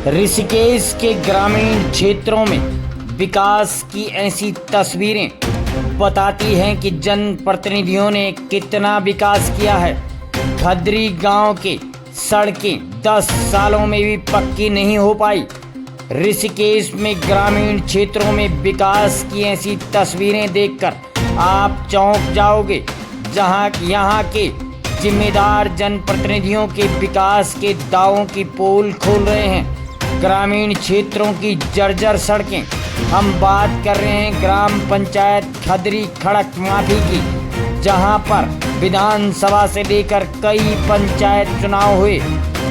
ऋषिकेश के ग्रामीण क्षेत्रों में विकास की ऐसी तस्वीरें बताती हैं कि जनप्रतिनिधियों ने कितना विकास किया है। खदरी गांव के सड़कें 10 सालों में भी पक्की नहीं हो पाई। ऋषिकेश में ग्रामीण क्षेत्रों में विकास की ऐसी तस्वीरें देखकर आप चौंक जाओगे, जहां यहाँ के जिम्मेदार जनप्रतिनिधियों के विकास के दावों की पोल खोल रहे हैं। ग्रामीण क्षेत्रों की जर्जर सड़कें। हम बात कर रहे हैं ग्राम पंचायत खदरी खड़क माफी की, जहां पर विधानसभा से लेकर कई पंचायत चुनाव हुए,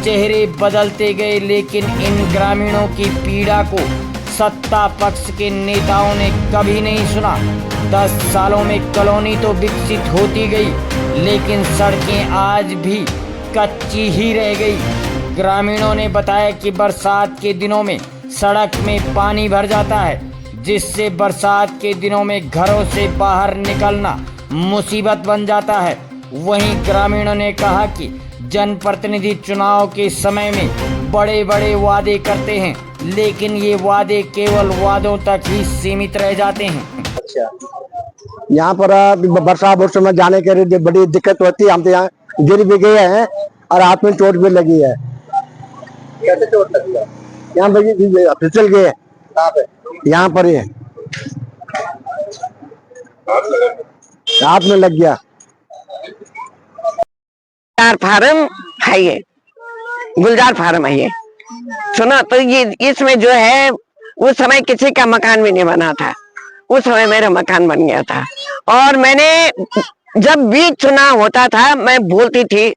चेहरे बदलते गए, लेकिन इन ग्रामीणों की पीड़ा को सत्ता पक्ष के नेताओं ने कभी नहीं सुना। 10 सालों में कॉलोनी तो विकसित होती गई, लेकिन सड़कें आज भी कच्ची ही रह गई। ग्रामीणों ने बताया कि बरसात के दिनों में सड़क में पानी भर जाता है, जिससे बरसात के दिनों में घरों से बाहर निकलना मुसीबत बन जाता है। वहीं ग्रामीणों ने कहा कि जनप्रतिनिधि चुनाव के समय में बड़े बड़े वादे करते हैं, लेकिन ये वादे केवल वादों तक ही सीमित रह जाते हैं। अच्छा, यहाँ पर वर्षा में जाने के लिए बड़ी दिक्कत होती है। हम तो यहाँ गिर भी गए हैं और हाथ में चोट भी लगी है। कैसे चोट लगी है? यहाँ पर फिसल गए। यहाँ पर ही हाथ में लग गया। फार्म है ये, गुलजार फार्म है ये। सुनो तो ये इसमें जो है उस समय किसी का मकान भी नहीं बना था, उस समय मेरा मकान बन गया था। और मैंने जब भी चुनाव होता था मैं बोलती थी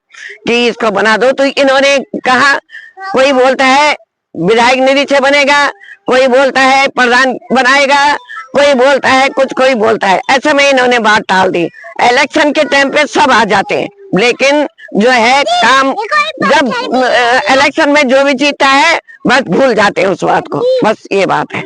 कि इसको बना दो, तो इन्होंने कहा, कोई बोलता है विधायक निधि से बनेगा, कोई बोलता है प्रधान बनाएगा, कोई बोलता है कुछ, कोई बोलता है। ऐसे में इन्होंने बात टाल दी। इलेक्शन के टाइम पे सब आ जाते हैं, लेकिन जो है काम जब इलेक्शन में जो भी जीतता है बस भूल जाते हैं उस बात को। बस ये बात है।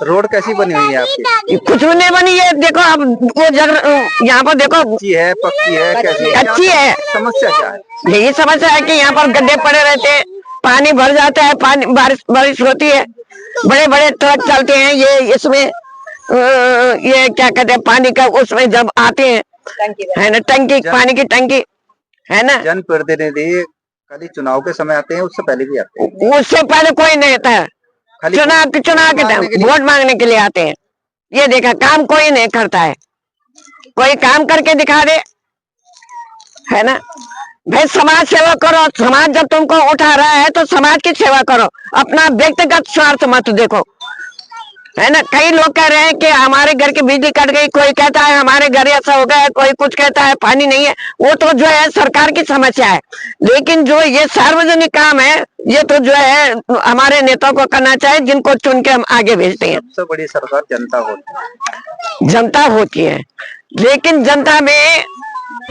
रोड कैसी बनी हुई है आपकी? कुछ भी नहीं बनी है। देखो अब वो जगह यहाँ पर देखो, अच्छी है, पक्की है, कैसी है? अच्छी है। समस्या क्या है? यही समस्या है कि यहाँ पर गड्ढे पड़े रहते हैं, पानी भर जाता है, पानी बारिश होती है, बड़े बड़े ट्रक चलते हैं, ये इसमें ये क्या कहते हैं पानी का, उसमें जब आते हैं है ना टंकी, पानी की टंकी है ना। जनप्रतिनिधि खाली चुनाव के समय आते हैं, उससे पहले भी आते हैं? उससे पहले कोई नहीं आता है। चुनाव के टाइम वोट मांगने के लिए आते हैं। ये देखा, काम कोई नहीं करता है। कोई काम करके दिखा दे, है ना। भाई समाज सेवा करो। समाज जब तुमको उठा रहा है तो समाज की सेवा करो, अपना व्यक्तिगत स्वार्थ मत देखो, है ना। कई लोग कह रहे हैं कि हमारे घर की बिजली कट गई, कोई कहता है हमारे घर ऐसा हो गया है, कोई कुछ कहता है पानी नहीं है। वो तो जो है सरकार की समस्या है, लेकिन जो ये सार्वजनिक काम है ये तो जो है हमारे नेताओं को करना चाहिए, जिनको चुन के हम आगे भेजते हैं। सबसे बड़ी सरकार जनता होती है। जनता होती है, लेकिन जनता में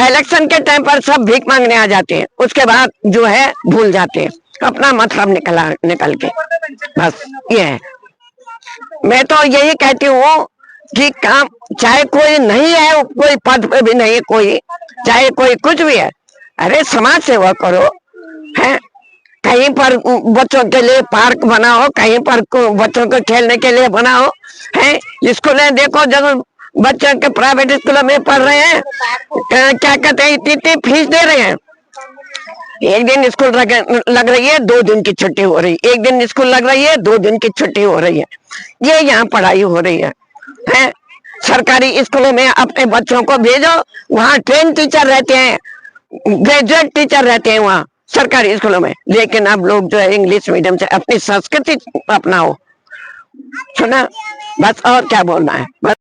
इलेक्शन के टाइम पर सब भीख मांगने आ जाते हैं, उसके बाद जो है भूल जाते हैं अपना मतलब निकल के। बस ये है। मैं तो यही कहती हूँ कि काम चाहे कोई नहीं है, कोई पद पे भी नहीं है कोई, चाहे कोई कुछ भी है, अरे समाज सेवा करो, है। कहीं पर बच्चों के लिए पार्क बनाओ, कहीं पर बच्चों को खेलने के लिए बनाओ, है। स्कूलें देखो, जब बच्चों के प्राइवेट स्कूलों में पढ़ रहे हैं, क्या कहते हैं, इतनी फीस दे रहे हैं। एक दिन स्कूल लग रही है, 2 दिन की छुट्टी हो रही है। एक दिन स्कूल लग रही है, 2 दिन की छुट्टी हो रही है। ये यहाँ पढ़ाई हो रही है। सरकारी स्कूलों में अपने बच्चों को भेजो, वहाँ ट्रेन टीचर रहते हैं, ग्रेजुएट टीचर रहते हैं वहाँ सरकारी स्कूलों में। लेकिन अब लोग जो है इंग्लिश मीडियम से अपनी संस्कृति अपनाओ। सुना, बस और क्या बोलना है। बस।